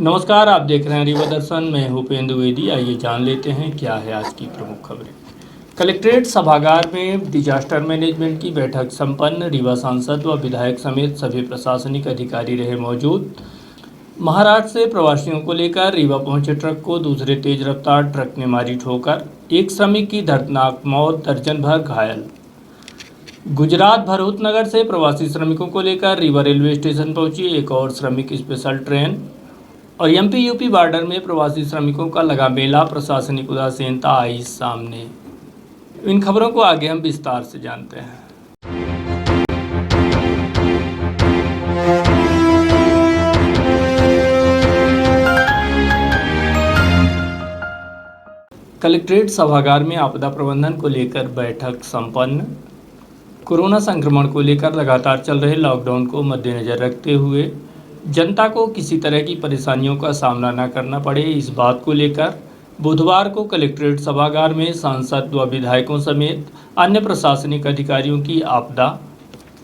नमस्कार, आप देख रहे हैं रीवा दर्शन। मैं भूपेंद्र द्विवेदी। आइए जान लेते हैं क्या है आज की प्रमुख खबरें। कलेक्ट्रेट सभागार में डिजास्टर मैनेजमेंट की बैठक संपन्न। रीवा सांसद व विधायक समेत सभी प्रशासनिक अधिकारी रहे मौजूद। महाराष्ट्र से प्रवासियों को लेकर रीवा पहुंचे ट्रक को दूसरे तेज रफ्तार ट्रक ने मारी ठोकर। एक श्रमिक की दर्दनाक मौत, दर्जन भर घायल। गुजरात भरूच नगर से प्रवासी श्रमिकों को लेकर रीवा रेलवे स्टेशन पहुंची एक और श्रमिक स्पेशल ट्रेन। और एमपी-यूपी बॉर्डर में प्रवासी श्रमिकों का लगा मेला, प्रशासनिक उदासीनता आई सामने। इन खबरों को आगे हम विस्तार से जानते हैं। कलेक्ट्रेट सभागार में आपदा प्रबंधन को लेकर बैठक संपन्न। कोरोना संक्रमण को लेकर लगातार चल रहे लॉकडाउन को मद्देनजर रखते हुए जनता को किसी तरह की परेशानियों का सामना न करना पड़े, इस बात को लेकर बुधवार को कलेक्ट्रेट सभागार में सांसद व विधायकों समेत अन्य प्रशासनिक अधिकारियों की आपदा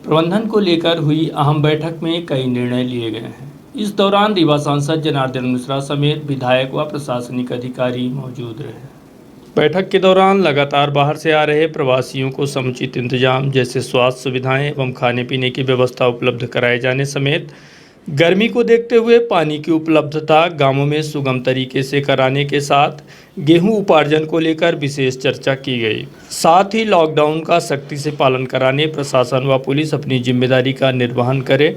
प्रबंधन को लेकर हुई अहम बैठक में कई निर्णय लिए गए हैं। इस दौरान रीवा सांसद जनार्दन मिश्रा समेत विधायक व प्रशासनिक अधिकारी मौजूद रहे। बैठक के दौरान लगातार बाहर से आ रहे प्रवासियों को समुचित इंतजाम जैसे स्वास्थ्य सुविधाएं एवं खाने पीने की व्यवस्था उपलब्ध कराए जाने समेत गर्मी को देखते हुए पानी की उपलब्धता गांवों में सुगम तरीके से कराने के साथ गेहूं उपार्जन को लेकर विशेष चर्चा की गई। साथ ही लॉकडाउन का सख्ती से पालन कराने प्रशासन व पुलिस अपनी जिम्मेदारी का निर्वहन करे,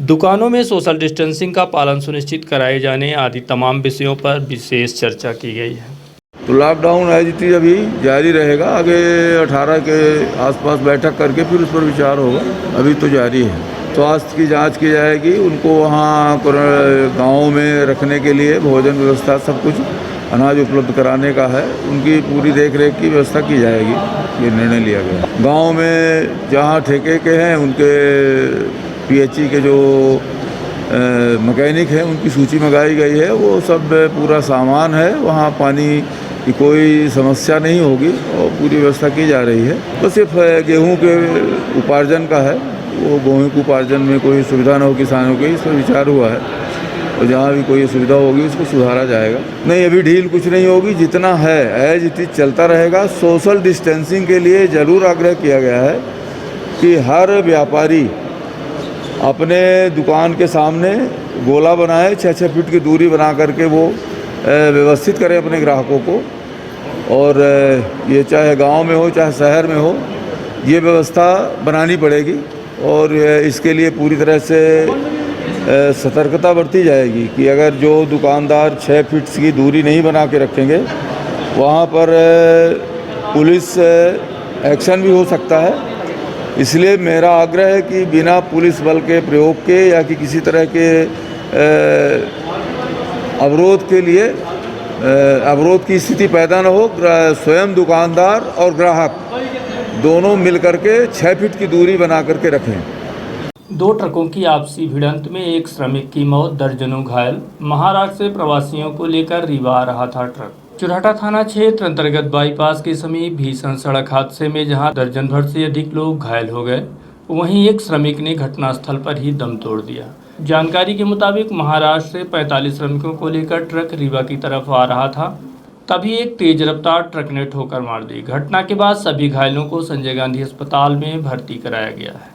दुकानों में सोशल डिस्टेंसिंग का पालन सुनिश्चित कराए जाने आदि तमाम विषयों पर विशेष चर्चा की गई है। तो लॉकडाउन है जितनी अभी जारी रहेगा, आगे 18 के आसपास बैठक करके फिर उस पर विचार होगा। अभी तो जारी है। स्वास्थ्य की जांच की जाएगी, उनको वहाँ गाँव में रखने के लिए भोजन व्यवस्था सब कुछ अनाज उपलब्ध कराने का है, उनकी पूरी देख रेख की व्यवस्था की जाएगी। ये निर्णय लिया गया। गांव में जहाँ ठेके के हैं उनके पीएचई के जो मैकेनिक हैं उनकी सूची मंगाई गई है, वो सब पूरा सामान है, वहाँ पानी की कोई समस्या नहीं होगी और पूरी व्यवस्था की जा रही है। तो सिर्फ गेहूँ के उपार्जन का है, वो गेहूँ के उपार्जन में कोई सुविधा न हो किसानों की, इस पर विचार हुआ है और जहाँ भी कोई सुविधा होगी उसको सुधारा जाएगा। नहीं, अभी ढील कुछ नहीं होगी, जितना है एज इट इज चलता रहेगा। सोशल डिस्टेंसिंग के लिए ज़रूर आग्रह किया गया है कि हर व्यापारी अपने दुकान के सामने गोला बनाए, 6-6 फीट की दूरी बना करके वो व्यवस्थित करें अपने ग्राहकों को। और ये चाहे गांव में हो चाहे शहर में हो, ये व्यवस्था बनानी पड़ेगी और इसके लिए पूरी तरह से सतर्कता बरती जाएगी कि अगर जो दुकानदार 6 फीट की दूरी नहीं बना के रखेंगे वहाँ पर पुलिस एक्शन भी हो सकता है। इसलिए मेरा आग्रह है कि बिना पुलिस बल के प्रयोग के या कि किसी तरह के अवरोध के लिए अवरोध की स्थिति पैदा न हो, स्वयं दुकानदार और ग्राहक दोनों मिलकर के 6 फीट की दूरी बना करके रखें। 2 ट्रकों की आपसी भिड़ंत में एक श्रमिक की मौत, दर्जनों घायल। महाराष्ट्र से प्रवासियों को लेकर रीवा आ रहा था ट्रक। चुराटा थाना क्षेत्र अंतर्गत बाईपास के समीप भीषण सड़क हादसे में जहां दर्जन भर से अधिक लोग घायल हो गए, वहीं एक श्रमिक ने घटनास्थल पर ही दम तोड़ दिया। जानकारी के मुताबिक महाराष्ट्र से 45 श्रमिकों को लेकर ट्रक रीवा की तरफ आ रहा था, तभी एक तेज रफ्तार ट्रक ने ठोकर मार दी। घटना के बाद सभी घायलों को संजय गांधी अस्पताल में भर्ती कराया गया है।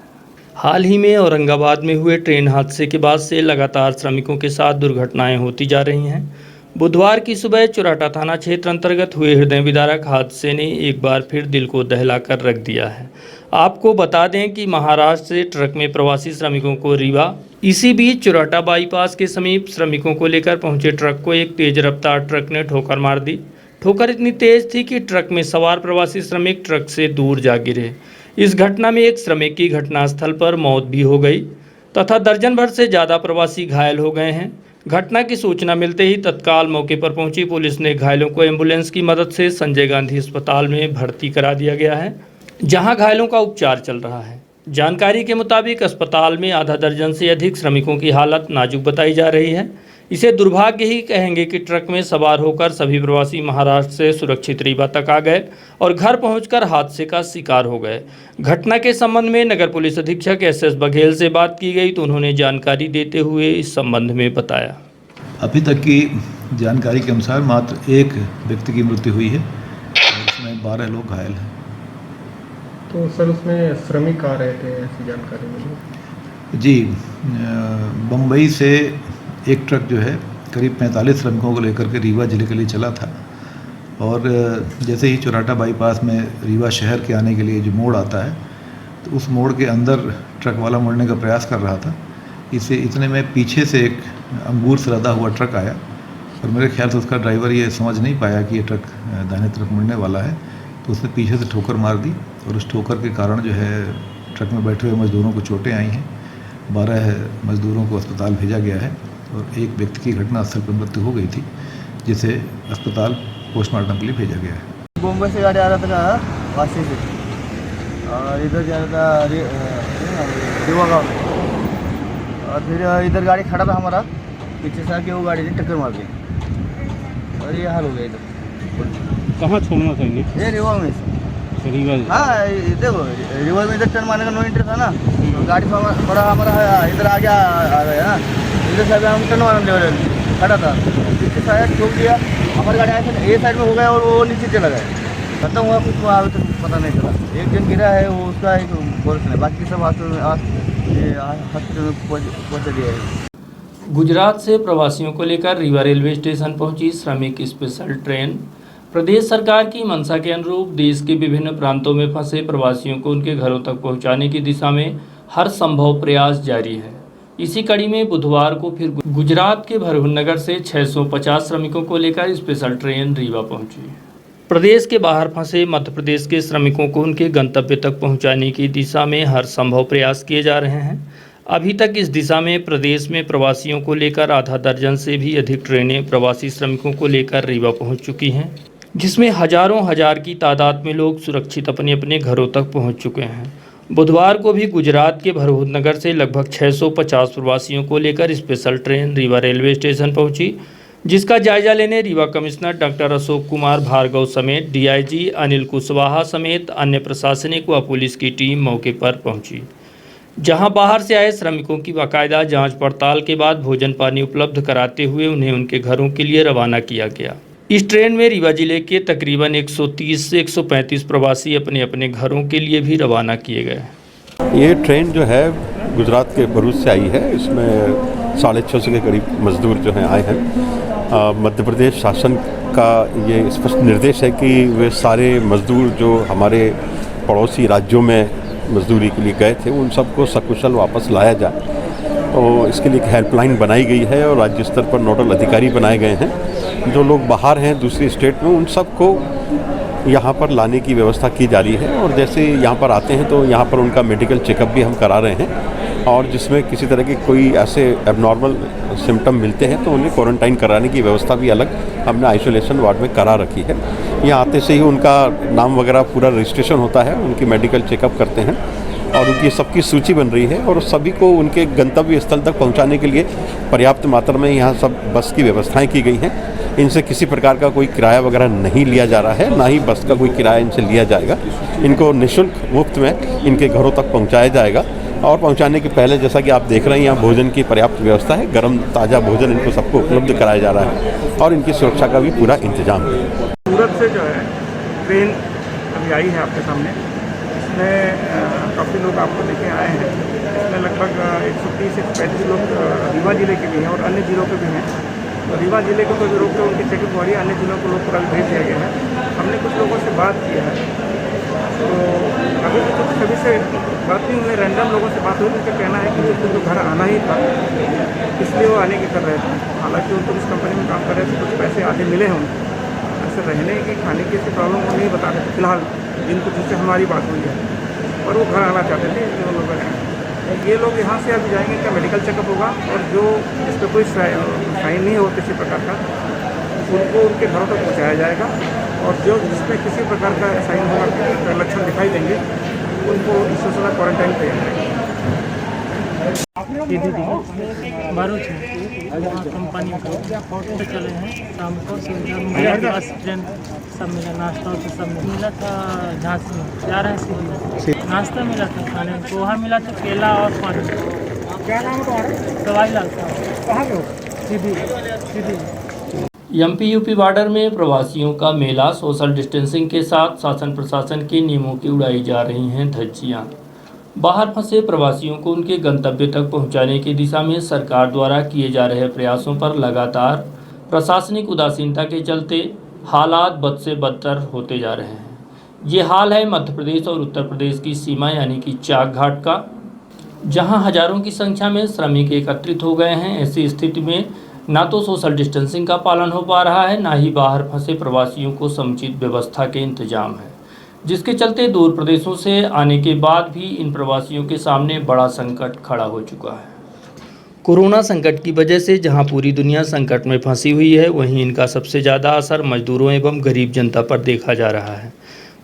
हाल ही में औरंगाबाद में हुए ट्रेन हादसे के बाद से लगातार श्रमिकों के साथ दुर्घटनाएं होती जा रही हैं। बुधवार की सुबह चुराटा थाना क्षेत्र अंतर्गत हुए हृदय विदारक हादसे ने एक बार फिर दिल को दहलाकर रख दिया है। आपको बता दें कि महाराष्ट्र से ट्रक में प्रवासी श्रमिकों को रीवा, इसी बीच चुराटा बाईपास के समीप श्रमिकों को लेकर पहुंचे ट्रक को एक तेज रफ्तार ट्रक ने ठोकर मार दी। ठोकर इतनी तेज थी कि ट्रक में सवार प्रवासी श्रमिक ट्रक से दूर जा गिरे। इस घटना में एक श्रमिक की घटनास्थल पर मौत भी हो गई तथा दर्जन भर से ज़्यादा प्रवासी घायल हो गए हैं। घटना की सूचना मिलते ही तत्काल मौके पर पहुंची पुलिस ने घायलों को एम्बुलेंस की मदद से संजय गांधी अस्पताल में भर्ती करा दिया गया है, जहां घायलों का उपचार चल रहा है। जानकारी के मुताबिक अस्पताल में आधा दर्जन से अधिक श्रमिकों की हालत नाजुक बताई जा रही है। इसे दुर्भाग्य ही कहेंगे कि ट्रक में सवार होकर सभी प्रवासी महाराष्ट्र से सुरक्षित रीवा तक आ गए और घर पहुंचकर हादसे का शिकार हो गए। घटना के संबंध में नगर पुलिस अधीक्षक एस बघेल से बात की गई तो उन्होंने जानकारी देते हुए इस संबंध में बताया। अभी तक की जानकारी के अनुसार मात्र एक व्यक्ति की मृत्यु हुई है और इसमें 12 लोग घायल हैं। तो सर उसमें श्रमिक आ रहे थे, ऐसी जानकारी मिली? जी, बम्बई से एक ट्रक जो है करीब 45 श्रमिकों को लेकर के रीवा ज़िले के लिए चला था और जैसे ही चौराटा बाईपास में रीवा शहर के आने के लिए जो मोड़ आता है तो उस मोड़ के अंदर ट्रक वाला मुड़ने का प्रयास कर रहा था। इतने में पीछे से एक अंगूर से लदा हुआ ट्रक आया और मेरे ख्याल से उसका ड्राइवर ये समझ नहीं पाया कि ये ट्रक दाहिने तरफ मुड़ने वाला है, तो उसने पीछे से ठोकर मार दी और उस ठोकर के कारण जो है ट्रक में बैठे हुए मज़दूरों को चोटें आई हैं। 12 मज़दूरों को अस्पताल भेजा गया है और एक व्यक्ति की घटनास्थल पर मृत्यु हो गई थी, जिसे अस्पताल पोस्टमार्टम के लिए भेजा गया है। मुंबई से गाड़ी आ रहा था वाशी से और इधर जा रहा था रीवा गाँव में, और फिर इधर गाड़ी खड़ा था हमारा, पीछे से आके वो गाड़ी ने टक्कर मार दी और ये हाल हो गया। इधर कहाँ छोड़ना चाहिए? ये रीवा में। हाँ देखो, रीवा में इधर टर्न मारने का नो इंटर था ना, तो गाड़ी थोड़ा हमारा इधर आगे आ गया ना, इधर से हम टर्न मारने खड़ा था, पीछे से आया ठोक दिया, हमारी गाड़ी ऐसे ए साइड में हो गया और वो नीचे चला गया। खत्म हुआ कुछ अभी तक पता नहीं चला। एक जन गिरा है, वो उसका एक बोर्स है, बाकी सब हॉस्पिटल में पहुँचा दिया है। गुजरात से प्रवासियों को लेकर रीवा रेलवे स्टेशन पहुंची श्रमिक स्पेशल ट्रेन। प्रदेश सरकार की मंशा के अनुरूप देश के विभिन्न प्रांतों में फंसे प्रवासियों को उनके घरों तक पहुंचाने की दिशा में हर संभव प्रयास जारी है। इसी कड़ी में बुधवार को फिर गुजरात के भरहुन नगर से 650 श्रमिकों को लेकर स्पेशल ट्रेन रीवा पहुंची। प्रदेश के बाहर फंसे मध्य प्रदेश के श्रमिकों को उनके गंतव्य तक पहुंचाने की दिशा में हर संभव प्रयास किए जा रहे हैं। अभी तक इस दिशा में प्रदेश में प्रवासियों को लेकर आधा दर्जन से भी अधिक ट्रेनें प्रवासी श्रमिकों को लेकर रीवा पहुंच चुकी हैं, जिसमें हजारों हजार की तादाद में लोग सुरक्षित अपने अपने घरों तक पहुंच चुके हैं। बुधवार को भी गुजरात के भरहुन नगर से लगभग 650 प्रवासियों को लेकर special train Rewa railway station पहुंची, जिसका जायजा लेने रीवा कमिश्नर डॉक्टर अशोक कुमार भार्गव समेत डीआईजी अनिल कुशवाहा समेत अन्य प्रशासनिक व पुलिस की टीम मौके पर पहुंची, जहां बाहर से आए श्रमिकों की बाकायदा जांच पड़ताल के बाद भोजन पानी उपलब्ध कराते हुए उन्हें उनके घरों के लिए रवाना किया गया। इस ट्रेन में रीवा जिले के तकरीबन 130 से 135 प्रवासी अपने अपने घरों के लिए भी रवाना किए गए। ये ट्रेन जो है गुजरात के भरूच से आई है। इसमें 650 के करीब मजदूर जो हैं आए हैं। मध्य प्रदेश शासन का ये स्पष्ट निर्देश है कि वे सारे मजदूर जो हमारे पड़ोसी राज्यों में मजदूरी के लिए गए थे उन सबको सकुशल वापस लाया जाए। तो इसके लिए एक हेल्पलाइन बनाई गई है और राज्य स्तर पर नोडल अधिकारी बनाए गए हैं। जो लोग बाहर हैं दूसरी स्टेट में, उन सबको यहाँ पर लाने की व्यवस्था की जा रही है और जैसे यहाँ पर आते हैं तो यहाँ पर उनका मेडिकल चेकअप भी हम करा रहे हैं और जिसमें किसी तरह के कोई ऐसे एबनॉर्मल सिम्टम मिलते हैं तो उन्हें क्वारंटाइन कराने की व्यवस्था भी अलग हमने आइसोलेशन वार्ड में करा रखी है। यहाँ आते से ही उनका नाम वगैरह पूरा रजिस्ट्रेशन होता है, उनकी मेडिकल चेकअप करते हैं और उनकी सबकी सूची बन रही है और सभी को उनके गंतव्य स्थल तक पहुँचाने के लिए पर्याप्त मात्रा में यहाँ सब बस की व्यवस्थाएँ की गई हैं। इनसे किसी प्रकार का कोई किराया वगैरह नहीं लिया जा रहा है, ना ही बस का कोई किराया इनसे लिया जाएगा। इनको निःशुल्क मुफ्त में इनके घरों तक पहुंचाया जाएगा और पहुंचाने के पहले जैसा कि आप देख रहे हैं यहाँ भोजन की पर्याप्त व्यवस्था है। गर्म ताज़ा भोजन इनको सबको उपलब्ध कराया जा रहा है और इनकी सुरक्षा का भी पूरा इंतजाम है। सूरत से जो है ट्रेन अभी आई है आपके सामने, इसमें काफ़ी लोग आपको लेके आए हैं। इसमें लगभग 130 से 135 लोग रीवा जिले के भी हैं और अन्य जिलों के भी हैं। तो रीवा जिले को तो रोक के उनकी चेकिंग हो रही है, अन्य जिलों को लोग पूरा भेज दिया गया है। हमने कुछ लोगों से बात की है, तो अभी तो कुछ सभी से बात नहीं हुई, रैंडम लोगों से बात हुई। उनका कहना है कि उनको घर आना ही था, इसलिए वो आने की कर रहे थे। हालांकि उनको इस कंपनी में काम कर रहे थे, कुछ पैसे आधे मिले हैं उनको, ऐसे रहने की खाने की ऐसी प्रॉब्लम वो नहीं बता रहे थे फिलहाल, जिनसे हमारी बात हुई है, और वो घर आना चाहते थे। जो लोग हैं ये लोग यहाँ से अभी जाएंगे, इनका मेडिकल चेकअप होगा और जो इस पर कोई साइन नहीं हो किसी प्रकार का, उनको उनके घरों तक पहुँचाया जाएगा और जो जिसमें किसी प्रकार का साइन होगा, लक्षण दिखाई देंगे, उनको इससे ज़्यादा क्वारंटाइन किया जाएगा। भरूच कंपनी का चले हैं शाम को बस ट्रेन सब मिला, नाश्ता से सब मिला था। झांसी में जा रहे हैं सीधी, नाश्ता मिला था, खाने पोहा मिला था, केला और पानी। क्या नाम है तुम्हारा? दवाई लाल साहब। कहाँ के हो? सीधी। एमपी यूपी बॉर्डर में प्रवासियों का मेला, सोशल डिस्टेंसिंग के साथ शासन प्रशासन के नियमों की उड़ाई जा रही हैं धज्जियां। बाहर फंसे प्रवासियों को उनके गंतव्य तक पहुंचाने की दिशा में सरकार द्वारा किए जा रहे प्रयासों पर लगातार प्रशासनिक उदासीनता के चलते हालात बद से बदतर होते जा रहे हैं। ये हाल है मध्य प्रदेश और उत्तर प्रदेश की सीमा यानी कि चाक घाट का, जहां हजारों की संख्या में श्रमिक एकत्रित हो गए हैं। ऐसी स्थिति में ना तो सोशल डिस्टेंसिंग का पालन हो पा रहा है, ना ही बाहर फंसे प्रवासियों को समुचित व्यवस्था के इंतजाम है, जिसके चलते दूर प्रदेशों से आने के बाद भी इन प्रवासियों के सामने बड़ा संकट खड़ा हो चुका है। कोरोना संकट की वजह से जहां पूरी दुनिया संकट में फंसी हुई है, वहीं इनका सबसे ज़्यादा असर मजदूरों एवं गरीब जनता पर देखा जा रहा है।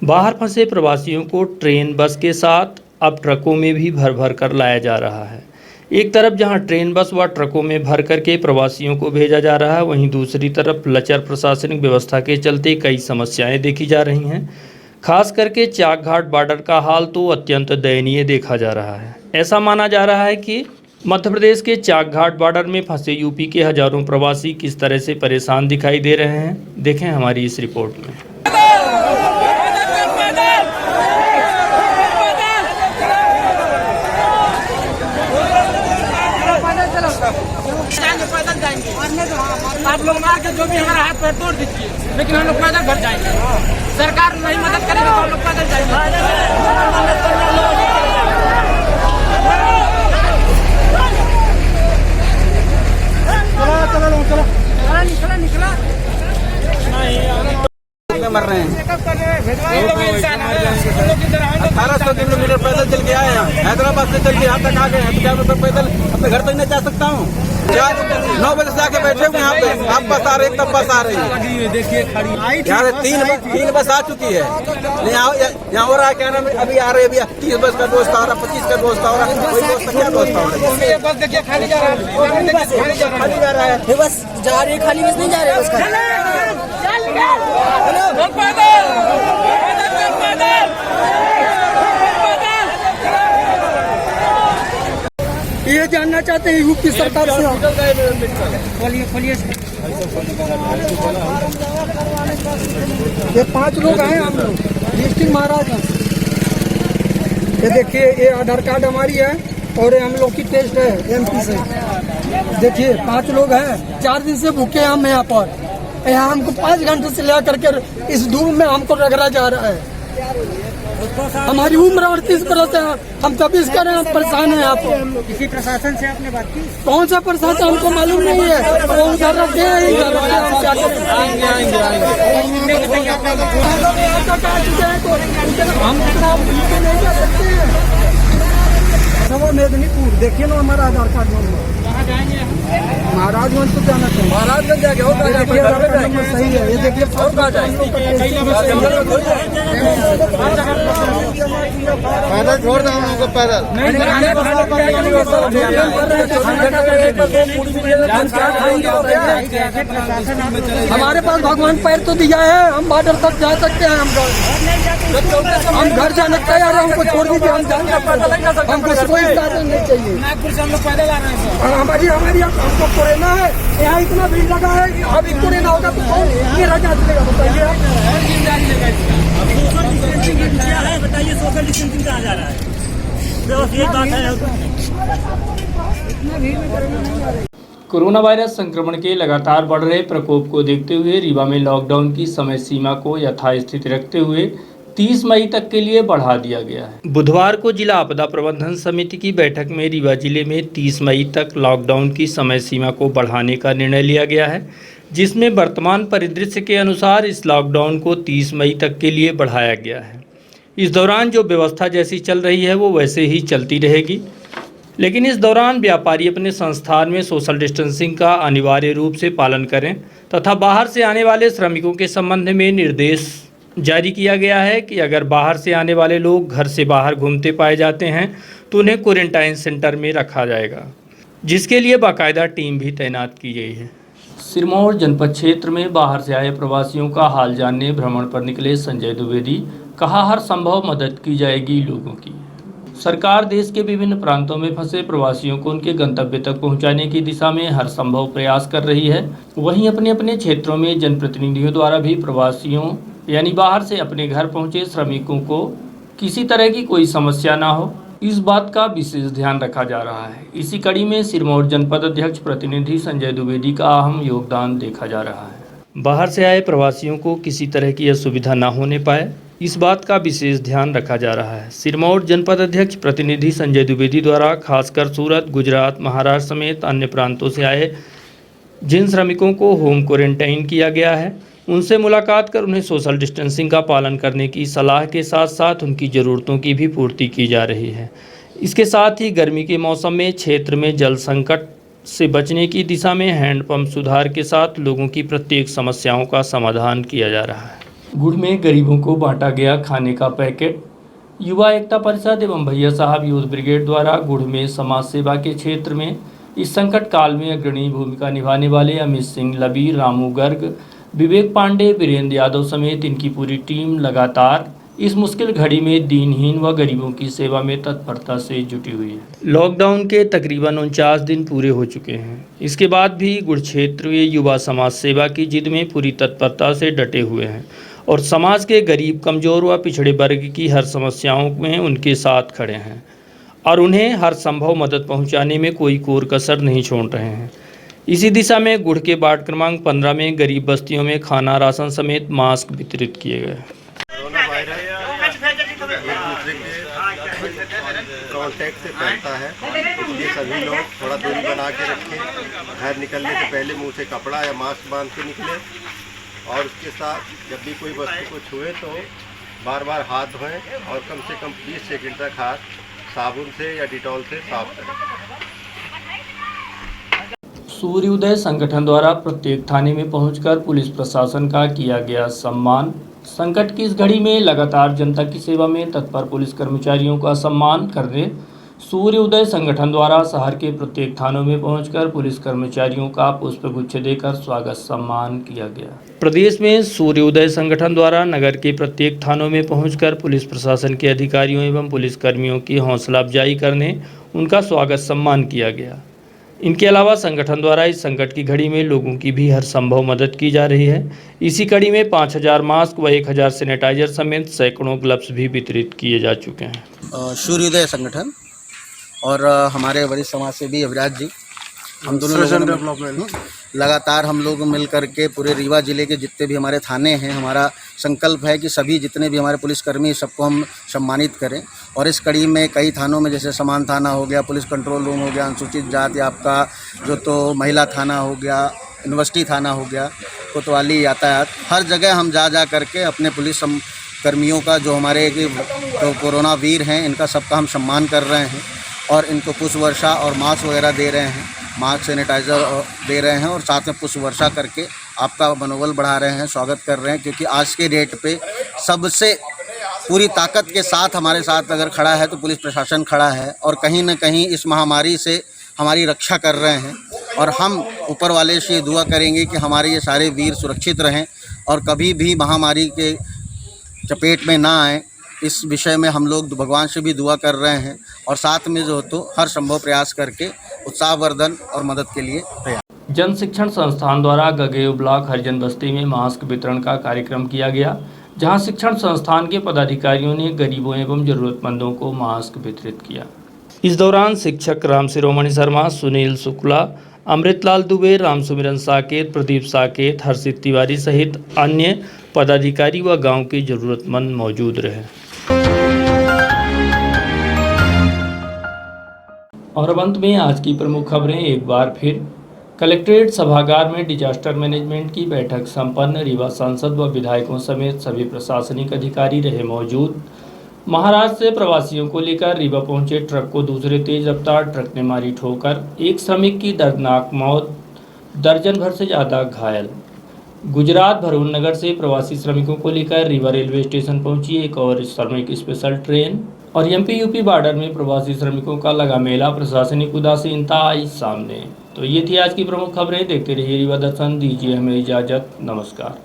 बाहर फंसे प्रवासियों को ट्रेन बस के साथ अब ट्रकों में भी भर भर कर लाया जा रहा है। एक तरफ जहां ट्रेन बस व ट्रकों में भर करके प्रवासियों को भेजा जा रहा है, वहीं दूसरी तरफ लचर प्रशासनिक व्यवस्था के चलते कई समस्याएं देखी जा रही हैं। खास करके चाक घाट बॉर्डर का हाल तो अत्यंत दयनीय देखा जा रहा है। ऐसा माना जा रहा है कि मध्य प्रदेश के चाक घाट बॉर्डर में फंसे यूपी के हजारों प्रवासी किस तरह से परेशान दिखाई दे रहे हैं, देखें हमारी इस रिपोर्ट में। आप लोग मार के जो भी हमारा हाथ पैर तोड़ दीजिए, लेकिन हम लोग पैदल घर जाएंगे। सरकार नहीं मदद करेगी तो हम लोग पैदल जाएंगे। मर रहे हैं। 1800 किलोमीटर पैदल चल के आए हैं, हैदराबाद से चल के यहाँ तक आ गए हैं। तो क्या मैं पैदल अपने घर तक नहीं जा सकता हूँ? 9 बजे से आके बैठे हुए यहाँ पे, आप बस आ रही तब बस आ रही है। देखिए यहाँ 3 बस आ चुकी है। यहाँ हो रहा है क्या नाम, अभी आ रही है, अभी 30 बस का दोस्त आ रहा, 25 का दोस्त आ रहा, कोई दोस्त का क्या दोस्त आ रहा है? बस देखिए खाली जा रहा है, खाली जा रहा है, बस जा रही है, खाली बस नहीं जा रही है। ये जानना चाहते हैं यूपी सरकार से। खोलिए ये 5 लोग हैं हम लोग डिस्ट्रिक्ट महाराजगंज। ये देखिए, ये आधार कार्ड हमारी है और हम लोग की टेस्ट है एमपी से। देखिए 5 लोग हैं, 4 दिन से भूखे हैं हम यहाँ पर। यहाँ हमको 5 घंटे से ले करके इस धूप में हमको रगड़ा जा रहा है। हमारी उम्र 38 बरस है, हम 24 कर रहे हैं, हम परेशान हैं यहाँ पर। किसी प्रशासन से आपने बात की? कौन सा प्रशासन हमको मालूम नहीं है। वो उधर रखे हैं, इधर रखे हैं, हम क्या करें? मेदिनीपुर देखिए ना, हमारा आधार कार्ड नंबर। महाराजगंज तो जाना चाहिए, महाराजगंज जाके सही है। ये देखिए पैदल छोड़ दो हम लोग को, पैदल हमारे पास भगवान पैर तो दिया है, हम बॉर्डर तक जा सकते हैं। हम घर जाने तैयार हैं, हमको छोड़ दीजिए, हम जाएंगे। हमको कोई साधन नहीं चाहिए। नागपुर से हम लोग पैदल आ रहे हैं। हमारी हमको कोरोना है, यहाँ इतना भीड़ लगा है। अभी कोरोना होगा तो कौन ये रजा देगा बताइए? बताइए सोशल डिस्टेंसिंग कहाँ जा रहा है? ये बात है। कोरोना वायरस संक्रमण के लगातार बढ़ रहे प्रकोप को देखते हुए रीवा में लॉकडाउन की समय सीमा को यथास्थिति रखते हुए 30 मई तक के लिए बढ़ा दिया गया है। बुधवार को जिला आपदा प्रबंधन समिति की बैठक में रीवा जिले में 30 मई तक लॉकडाउन की समय सीमा को बढ़ाने का निर्णय लिया गया है, जिसमें वर्तमान परिदृश्य के अनुसार इस लॉकडाउन को 30 मई तक के लिए बढ़ाया गया है। इस दौरान जो व्यवस्था जैसी चल रही है वो वैसे ही चलती रहेगी, लेकिन इस दौरान व्यापारी अपने संस्थान में सोशल डिस्टेंसिंग का अनिवार्य रूप से पालन करें तथा बाहर से आने वाले श्रमिकों के संबंध में निर्देश जारी किया गया है कि अगर बाहर से आने वाले लोग घर से बाहर घूमते पाए जाते हैं तो उन्हें क्वारंटाइन सेंटर में रखा जाएगा, जिसके लिए बाकायदा टीम भी तैनात की गई है। सिरमौर जनपद क्षेत्र में बाहर से आए प्रवासियों का हाल जानने भ्रमण पर निकले संजय द्विवेदी, कहा हर संभव मदद की जाएगी लोगों की। सरकार देश के विभिन्न प्रांतों में फंसे प्रवासियों को उनके गंतव्य तक पहुंचाने की दिशा में हर संभव प्रयास कर रही है। वहीं अपने अपने क्षेत्रों में जनप्रतिनिधियों द्वारा भी प्रवासियों यानी बाहर से अपने घर पहुंचे श्रमिकों को किसी तरह की कोई समस्या ना हो, इस बात का विशेष ध्यान रखा जा रहा है। इसी कड़ी में सिरमौर जनपद अध्यक्ष प्रतिनिधि संजय द्विवेदी का अहम योगदान देखा जा रहा है। बाहर से आए प्रवासियों को किसी तरह की असुविधा न होने पाए, इस बात का विशेष ध्यान रखा जा रहा है। सिरमौर जनपद अध्यक्ष प्रतिनिधि संजय द्विवेदी द्वारा खासकर सूरत, गुजरात, महाराष्ट्र समेत अन्य प्रांतों से आए जिन श्रमिकों को होम क्वारंटाइन किया गया है, उनसे मुलाकात कर उन्हें सोशल डिस्टेंसिंग का पालन करने की सलाह के साथ साथ उनकी ज़रूरतों की भी पूर्ति की जा रही है। इसके साथ ही गर्मी के मौसम में क्षेत्र में जल संकट से बचने की दिशा में हैंडपंप सुधार के साथ लोगों की प्रत्येक समस्याओं का समाधान किया जा रहा है। गुड़ में गरीबों को बांटा गया खाने का पैकेट। युवा एकता परिषद एवं भैया साहब यूथ ब्रिगेड द्वारा गुड़ में समाज सेवा के क्षेत्र में इस संकट काल में अग्रणी भूमिका निभाने वाले अमित सिंह लबी, रामू गर्ग, विवेक पांडे, वीरेंद्र यादव समेत इनकी पूरी टीम लगातार इस मुश्किल घड़ी में दीनहीन व गरीबों की सेवा में तत्परता से जुटी हुई है। लॉकडाउन के तकरीबन 49 दिन पूरे हो चुके हैं। इसके बाद भी गुड़ क्षेत्र में युवा समाज सेवा की जिद में पूरी तत्परता से डटे हुए हैं और समाज के गरीब, कमज़ोर व पिछड़े वर्ग की हर समस्याओं में उनके साथ खड़े हैं और उन्हें हर संभव मदद पहुँचाने में कोई कोर कसर नहीं छोड़ रहे हैं। इसी दिशा में गुड़ के वार्ड क्रमांक 15 में गरीब बस्तियों में खाना, राशन समेत मास्क वितरित किए गए। कोरोना वायरस कांटेक्ट से फैलता है, इसलिए सभी लोग थोड़ा दूरी बना के रखें। घर निकलने से पहले मुंह से कपड़ा या मास्क बांध के निकलें और उसके साथ जब भी कोई वस्तु को छुए तो बार बार हाथ धोएं और कम से कम 20 सेकंड तक हाथ साबुन से या डिटॉल से साफ करें। सूर्योदय संगठन द्वारा प्रत्येक थाने में पहुंचकर पुलिस प्रशासन का किया गया सम्मान। संकट की इस घड़ी में लगातार जनता की सेवा में तत्पर पुलिस कर्मचारियों का सम्मान करने सूर्योदय संगठन द्वारा शहर के प्रत्येक थानों में पहुंचकर पुलिस कर्मचारियों का पुष्पगुच्छ देकर स्वागत सम्मान किया गया। प्रदेश में सूर्योदय संगठन द्वारा नगर के प्रत्येक थानों में पहुंचकर पुलिस प्रशासन के अधिकारियों एवं पुलिस कर्मियों की हौसला अफजाई करने उनका स्वागत सम्मान किया गया। इनके अलावा संगठन द्वारा इस संकट की घड़ी में लोगों की भी हर संभव मदद की जा रही है। इसी कड़ी में 5000 मास्क व 1000 सैनिटाइजर समेत सैकड़ों ग्लव्स भी वितरित किए जा चुके हैं। सूर्योदय संगठन और हमारे वरिष्ठ समाज सेवी अभिराज जी, हम दोनों लगातार हम लोग मिल करके पूरे रीवा जिले के जितने भी हमारे थाने हैं, हमारा संकल्प है कि सभी जितने भी हमारे पुलिसकर्मी सबको हम सम्मानित करें। और इस कड़ी में कई थानों में जैसे समान थाना हो गया, पुलिस कंट्रोल रूम हो गया, अनुसूचित जाति आपका जो तो महिला थाना हो गया, यूनिवर्सिटी थाना हो गया, कोतवाली, यातायात, हर जगह हम जा करके अपने पुलिस कर्मियों का जो हमारे जो कोरोना वीर हैं इनका सबका हम सम्मान कर रहे हैं और इनको पुष्प वर्षा और मास्क वगैरह दे रहे हैं, मास्क सैनिटाइज़र दे रहे हैं और साथ में पुष्प वर्षा करके आपका मनोबल बढ़ा रहे हैं, स्वागत कर रहे हैं। क्योंकि आज के डेट पे सबसे पूरी ताकत के साथ हमारे साथ अगर खड़ा है तो पुलिस प्रशासन खड़ा है और कहीं न कहीं इस महामारी से हमारी रक्षा कर रहे हैं। और हम ऊपर वाले से दुआ करेंगे कि हमारे ये सारे वीर सुरक्षित रहें और कभी भी महामारी के चपेट में ना आए। इस विषय में हम लोग भगवान से भी दुआ कर रहे हैं और साथ में जो तो हर संभव प्रयास करके उत्साहवर्धन और मदद के लिए तैयार। जन शिक्षण संस्थान द्वारा गगेव ब्लॉक हरिजन बस्ती में मास्क वितरण का कार्यक्रम किया गया, जहां शिक्षण संस्थान के पदाधिकारियों ने गरीबों एवं जरूरतमंदों को मास्क वितरित किया। इस दौरान शिक्षक राम शिरोमणि शर्मा, सुनील शुक्ला, अमृतलाल दुबे, राम सुमिरन साकेत, प्रदीप साकेत, हर्षित तिवारी सहित अन्य पदाधिकारी व गांव के जरूरतमंद मौजूद रहे। और अब अंत में आज की प्रमुख खबरें एक बार फिर। कलेक्ट्रेट सभागार में डिजास्टर मैनेजमेंट की बैठक संपन्न। रीवा सांसद व विधायकों समेत सभी प्रशासनिक अधिकारी रहे मौजूद। महाराष्ट्र से प्रवासियों को लेकर रीवा पहुंचे ट्रक को दूसरे तेज रफ्तार ट्रक ने मारी ठोकर, एक श्रमिक की दर्दनाक मौत, दर्जन भर से ज़्यादा घायल। गुजरात भरून नगर से प्रवासी श्रमिकों को लेकर रीवा रेलवे स्टेशन पहुंची एक और श्रमिक स्पेशल ट्रेन। और एमपी-यूपी बॉर्डर में प्रवासी श्रमिकों का लगा मेला, प्रशासनिक उदासीनता आई सामने। तो ये थी आज की प्रमुख खबरें। देखते रहिए रीवा दर्शन। दीजिए हमें इजाज़त। नमस्कार।